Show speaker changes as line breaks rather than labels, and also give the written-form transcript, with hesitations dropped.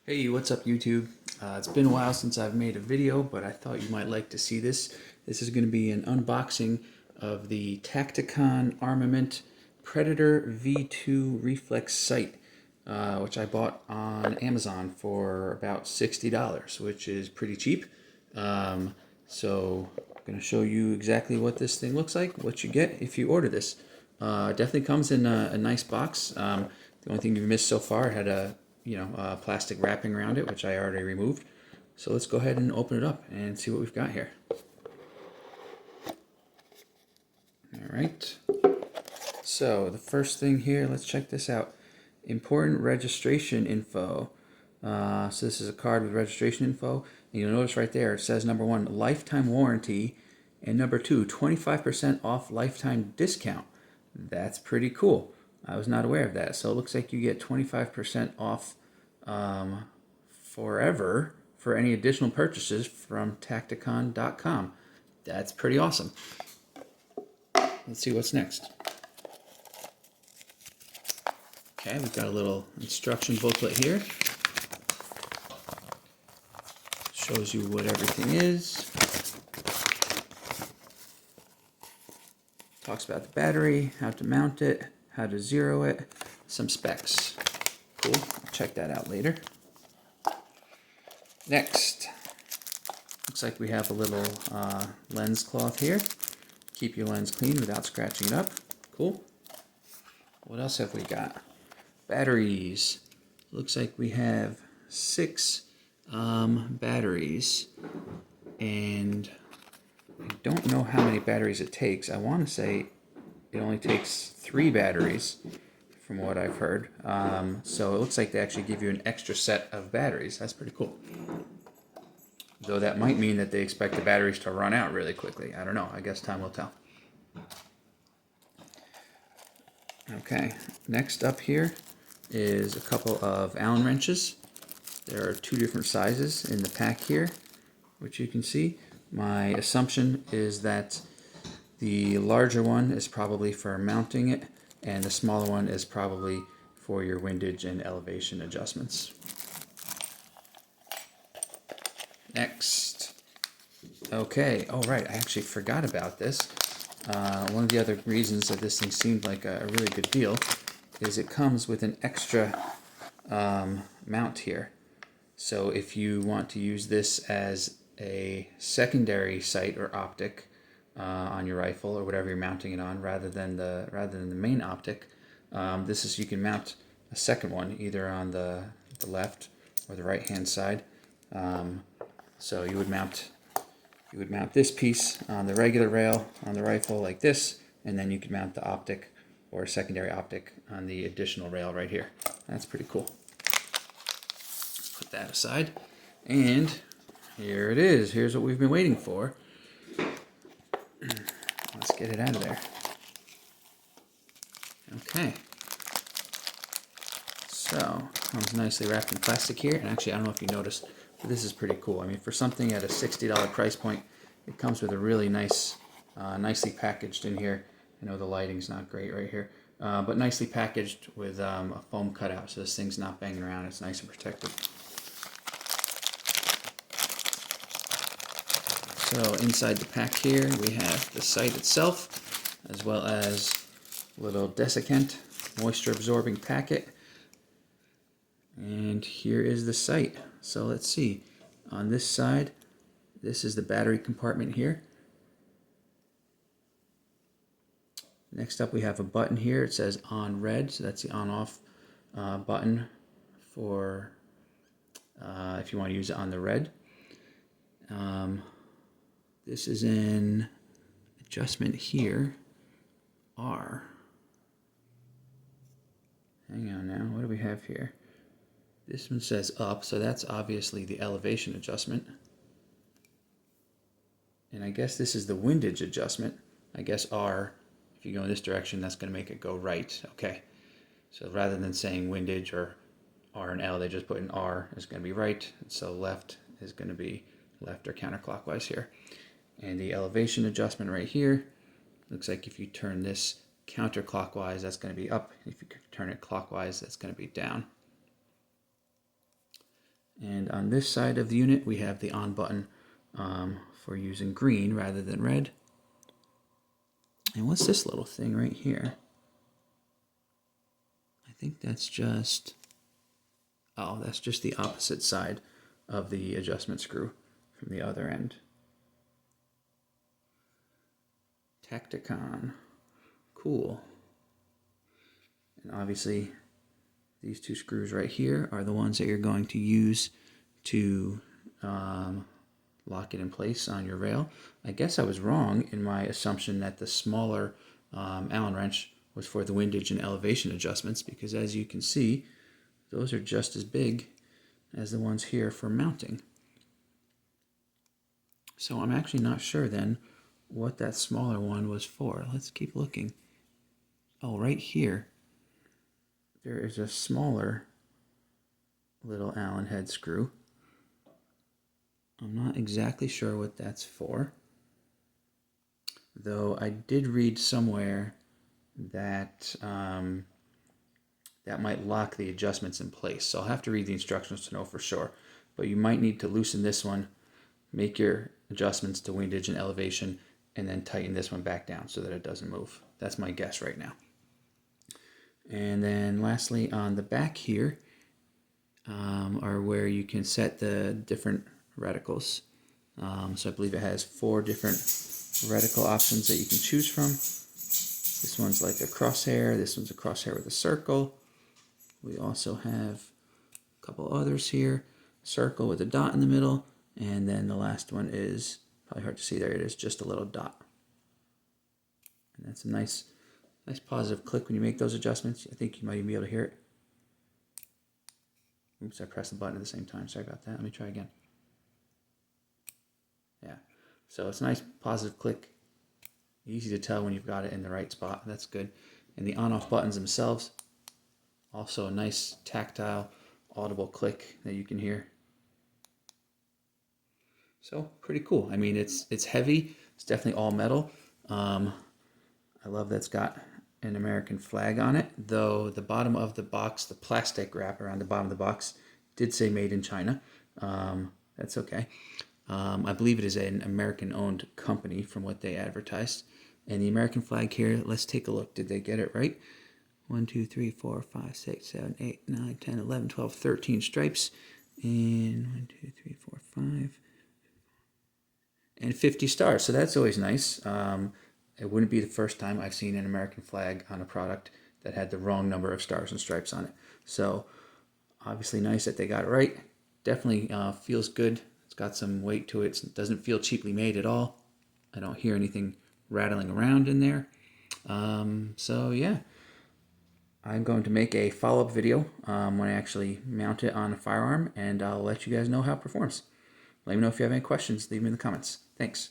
Hey, what's up YouTube? It's been a while since I've made a video, but I thought you might like to see this. This is going to be an unboxing of the Tacticon Armament Predator V2 Reflex sight, which I bought on Amazon for about $60, which is pretty cheap. So I'm going to show you exactly what this thing looks like, what you get if you order this. Definitely comes in a nice box. The only thing you've missed so far had a plastic wrapping around it, which I already removed. So let's go ahead and open it up and see what we've got here. All right. So the first thing here, let's check this out. Important registration info. So this is a card with registration info. And you'll notice right there, it says number 1, lifetime warranty. And number 2, 25% off lifetime discount. That's pretty cool. I was not aware of that. So it looks like you get 25% off forever for any additional purchases from Tacticon.com. That's pretty awesome. Let's see what's next. Okay, we've got a little instruction booklet here. Shows you what everything is. Talks about the battery, how to mount it, how to zero it, some specs. Cool, I'll check that out later. Next, looks like we have a little lens cloth here. Keep your lens clean without scratching it up. Cool. What else have we got? Batteries. Looks like we have 6 batteries, and I don't know how many batteries it takes. I want to say it only takes 3 batteries from what I've heard. So it looks like they actually give you an extra set of batteries. That's pretty cool. Though that might mean that they expect the batteries to run out really quickly. I don't know. I guess time will tell. Okay, next up here is a couple of Allen wrenches. There are 2 different sizes in the pack here, which you can see. My assumption is that the larger one is probably for mounting it, and the smaller one is probably for your windage and elevation adjustments. Next. Okay, oh right, I actually forgot about this. One of the other reasons that this thing seemed like a really good deal is it comes with an extra mount here. So if you want to use this as a secondary sight or optic on your rifle or whatever you're mounting it on, rather than the main optic, you can mount a second one either on the left or the right hand side. So you would mount this piece on the regular rail on the rifle like this, and then you could mount the optic or secondary optic on the additional rail right here. That's pretty cool. Put that aside, and here it is. Here's what we've been waiting for. Let's get it out of there. Okay. So, comes nicely wrapped in plastic here, and actually I don't know if you noticed, but this is pretty cool. I mean, for something at a $60 price point, it comes with a really nice, nicely packaged in here. I know the lighting's not great right here, but nicely packaged with a foam cutout, so this thing's not banging around. It's nice and protected. So inside the pack here, we have the sight itself, as well as a little desiccant moisture absorbing packet. And here is the sight. So let's see. On this side, this is the battery compartment here. Next up we have a button here. It says on red, so that's the on-off button for if you want to use it on the red. This is in adjustment here, R. Hang on now, what do we have here? This one says up, so that's obviously the elevation adjustment. And I guess this is the windage adjustment. I guess R, if you go in this direction, that's going to make it go right. Okay, so rather than saying windage or R and L, they just put an R is going to be right, so left is going to be left or counterclockwise here. And the elevation adjustment right here, looks like if you turn this counterclockwise, that's going to be up. If you turn it clockwise, that's going to be down. And on this side of the unit, we have the on button for using green rather than red. And what's this little thing right here? I think that's just, oh, that's just the opposite side of the adjustment screw from the other end. Tacticon, cool. And obviously these two screws right here are the ones that you're going to use to lock it in place on your rail. I guess I was wrong in my assumption that the smaller Allen wrench was for the windage and elevation adjustments, because as you can see, those are just as big as the ones here for mounting. So I'm actually not sure then what that smaller one was for. Let's keep looking. Oh, right here, there is a smaller little Allen head screw. I'm not exactly sure what that's for, though I did read somewhere that that might lock the adjustments in place. So I'll have to read the instructions to know for sure. But you might need to loosen this one, make your adjustments to windage and elevation, and then tighten this one back down so that it doesn't move. That's my guess right now. And then lastly, on the back here are where you can set the different reticles. So I believe it has 4 different reticle options that you can choose from. This one's like a crosshair. This one's a crosshair with a circle. We also have a couple others here. Circle with a dot in the middle. And then the last one is, probably hard to see, there it is, just a little dot. And that's a nice positive click when you make those adjustments. I think you might even be able to hear it. Oops, I pressed the button at the same time. Sorry about that. Let me try again. Yeah, so it's a nice positive click. Easy to tell when you've got it in the right spot. That's good. And the on-off buttons themselves, also a nice tactile, audible click that you can hear. So pretty cool. I mean, it's heavy. It's definitely all metal. I love that it's got an American flag on it, though the bottom of the box, the plastic wrap around the bottom of the box, did say made in China. That's okay. I believe it is an American-owned company from what they advertised. And the American flag here, let's take a look. Did they get it right? 1, 2, 3, 4, 5, 6, 7, 8, 9, 10, 11, 12, 13 stripes. And 1, 2, 3, 4, 5. And 50 stars. So that's always nice. It wouldn't be the first time I've seen an American flag on a product that had the wrong number of stars and stripes on it. So obviously nice that they got it right. Definitely feels good. It's got some weight to it. It doesn't feel cheaply made at all. I don't hear anything rattling around in there. So yeah, I'm going to make a follow-up video when I actually mount it on a firearm, and I'll let you guys know how it performs. Let me know if you have any questions. Leave them in the comments. Thanks.